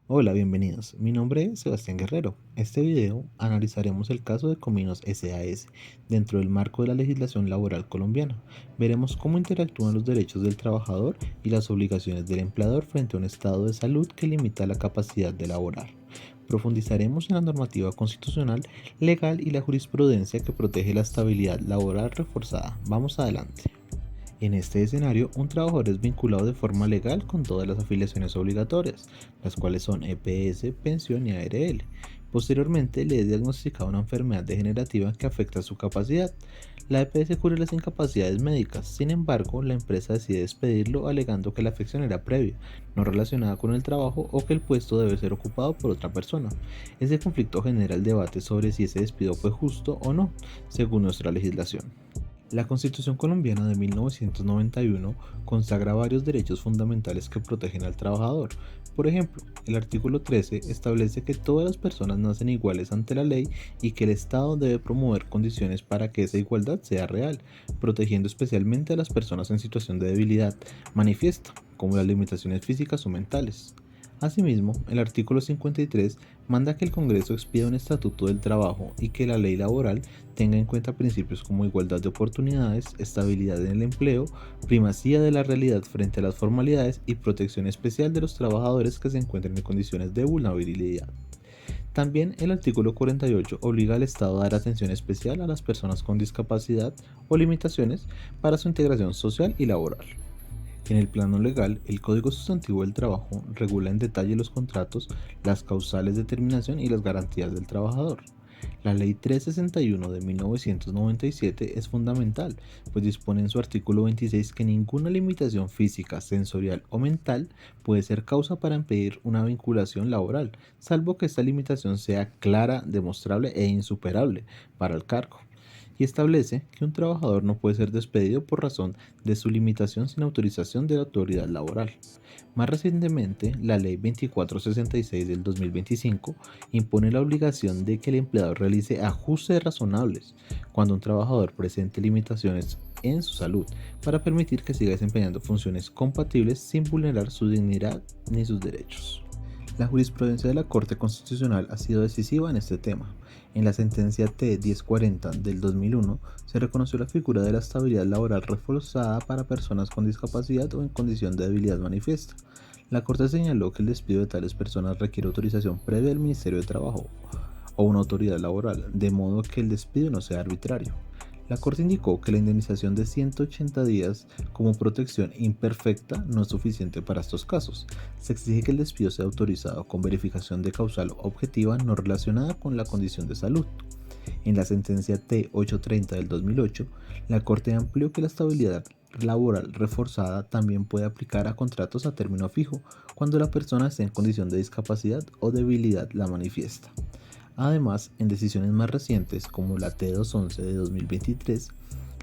Hola, bienvenidos. Mi nombre es Sebastián Guerrero. En este video analizaremos el caso de Cominos SAS dentro del marco de la legislación laboral colombiana. Veremos cómo interactúan los derechos del trabajador y las obligaciones del empleador frente a un estado de salud que limita la capacidad de laborar. Profundizaremos en la normativa constitucional, legal y la jurisprudencia que protege la estabilidad laboral reforzada. Vamos adelante. En este escenario, un trabajador es vinculado de forma legal con todas las afiliaciones obligatorias, las cuales son EPS, pensión y ARL. Posteriormente, le es diagnosticada una enfermedad degenerativa que afecta su capacidad. La EPS cubre las incapacidades médicas, sin embargo, la empresa decide despedirlo alegando que la afección era previa, no relacionada con el trabajo o que el puesto debe ser ocupado por otra persona. Ese conflicto genera el debate sobre si ese despido fue justo o no, según nuestra legislación. La Constitución colombiana de 1991 consagra varios derechos fundamentales que protegen al trabajador. Por ejemplo, el artículo 13 establece que todas las personas nacen iguales ante la ley y que el Estado debe promover condiciones para que esa igualdad sea real, protegiendo especialmente a las personas en situación de debilidad manifiesta, como las limitaciones físicas o mentales. Asimismo, el artículo 53 manda que el Congreso expida un estatuto del trabajo y que la ley laboral tenga en cuenta principios como igualdad de oportunidades, estabilidad en el empleo, primacía de la realidad frente a las formalidades y protección especial de los trabajadores que se encuentren en condiciones de vulnerabilidad. También el artículo 48 obliga al Estado a dar atención especial a las personas con discapacidad o limitaciones para su integración social y laboral. En el plano legal, el Código Sustantivo del Trabajo regula en detalle los contratos, las causales de terminación y las garantías del trabajador. La Ley 361 de 1997 es fundamental, pues dispone en su artículo 26 que ninguna limitación física, sensorial o mental puede ser causa para impedir una vinculación laboral, salvo que esta limitación sea clara, demostrable e insuperable para el cargo, y establece que un trabajador no puede ser despedido por razón de su limitación sin autorización de la autoridad laboral. Más recientemente, la Ley 2466 del 2025 impone la obligación de que el empleador realice ajustes razonables cuando un trabajador presente limitaciones en su salud para permitir que siga desempeñando funciones compatibles sin vulnerar su dignidad ni sus derechos. La jurisprudencia de la Corte Constitucional ha sido decisiva en este tema. En la sentencia T-1040 del 2001 se reconoció la figura de la estabilidad laboral reforzada para personas con discapacidad o en condición de debilidad manifiesta. La Corte señaló que el despido de tales personas requiere autorización previa del Ministerio de Trabajo o una autoridad laboral, de modo que el despido no sea arbitrario. La Corte indicó que la indemnización de 180 días como protección imperfecta no es suficiente para estos casos. Se exige que el despido sea autorizado con verificación de causal objetiva no relacionada con la condición de salud. En la sentencia T-830 del 2008, la Corte amplió que la estabilidad laboral reforzada también puede aplicar a contratos a término fijo cuando la persona esté en condición de discapacidad o debilidad la manifiesta. Además, en decisiones más recientes, como la T211 de 2023,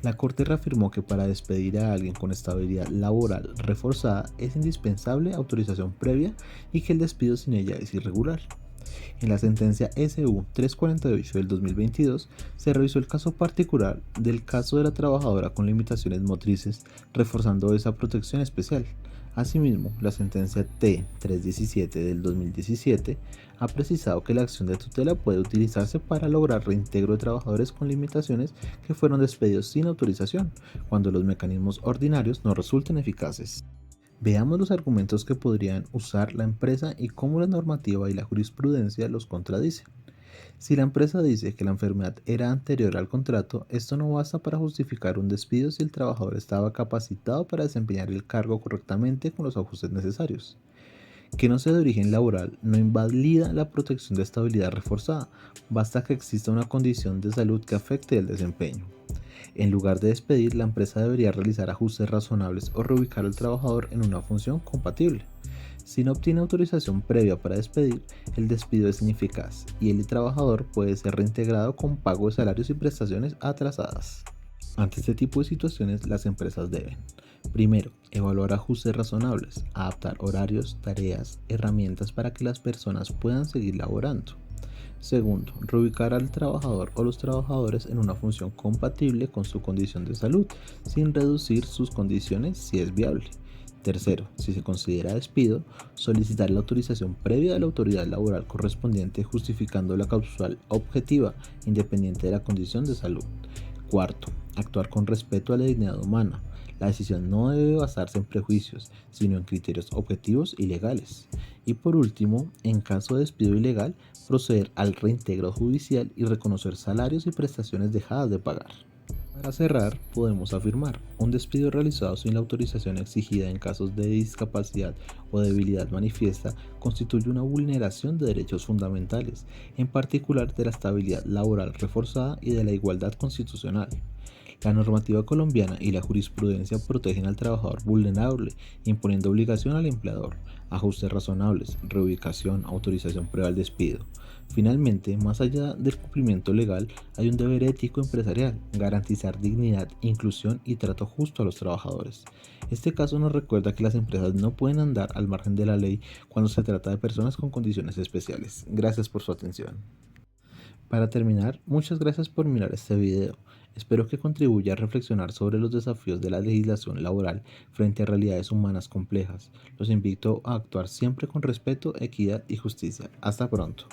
la Corte reafirmó que para despedir a alguien con estabilidad laboral reforzada es indispensable autorización previa y que el despido sin ella es irregular. En la sentencia SU 348 del 2022 se revisó el caso particular del caso de la trabajadora con limitaciones motrices, reforzando esa protección especial. Asimismo, la sentencia T-317 del 2017 ha precisado que la acción de tutela puede utilizarse para lograr reintegro de trabajadores con limitaciones que fueron despedidos sin autorización, cuando los mecanismos ordinarios no resulten eficaces. Veamos los argumentos que podrían usar la empresa y cómo la normativa y la jurisprudencia los contradicen. Si la empresa dice que la enfermedad era anterior al contrato, esto no basta para justificar un despido si el trabajador estaba capacitado para desempeñar el cargo correctamente con los ajustes necesarios. Que no sea de origen laboral no invalida la protección de estabilidad reforzada, basta que exista una condición de salud que afecte el desempeño. En lugar de despedir, la empresa debería realizar ajustes razonables o reubicar al trabajador en una función compatible. Si no obtiene autorización previa para despedir, el despido es ineficaz y el trabajador puede ser reintegrado con pago de salarios y prestaciones atrasadas. Ante este tipo de situaciones, las empresas deben: primero, evaluar ajustes razonables, adaptar horarios, tareas, herramientas para que las personas puedan seguir laborando. Segundo, reubicar al trabajador o los trabajadores en una función compatible con su condición de salud, sin reducir sus condiciones si es viable. Tercero, si se considera despido, solicitar la autorización previa de la autoridad laboral correspondiente justificando la causal objetiva independiente de la condición de salud. Cuarto, actuar con respeto a la dignidad humana. La decisión no debe basarse en prejuicios, sino en criterios objetivos y legales. Y por último, en caso de despido ilegal, proceder al reintegro judicial y reconocer salarios y prestaciones dejadas de pagar. Para cerrar, podemos afirmar, un despido realizado sin la autorización exigida en casos de discapacidad o debilidad manifiesta constituye una vulneración de derechos fundamentales, en particular de la estabilidad laboral reforzada y de la igualdad constitucional. La normativa colombiana y la jurisprudencia protegen al trabajador vulnerable, imponiendo obligación al empleador, ajustes razonables, reubicación, autorización previa al despido. Finalmente, más allá del cumplimiento legal, hay un deber ético empresarial, garantizar dignidad, inclusión y trato justo a los trabajadores. Este caso nos recuerda que las empresas no pueden andar al margen de la ley cuando se trata de personas con condiciones especiales. Gracias por su atención. Para terminar, muchas gracias por mirar este video. Espero que contribuya a reflexionar sobre los desafíos de la legislación laboral frente a realidades humanas complejas. Los invito a actuar siempre con respeto, equidad y justicia. Hasta pronto.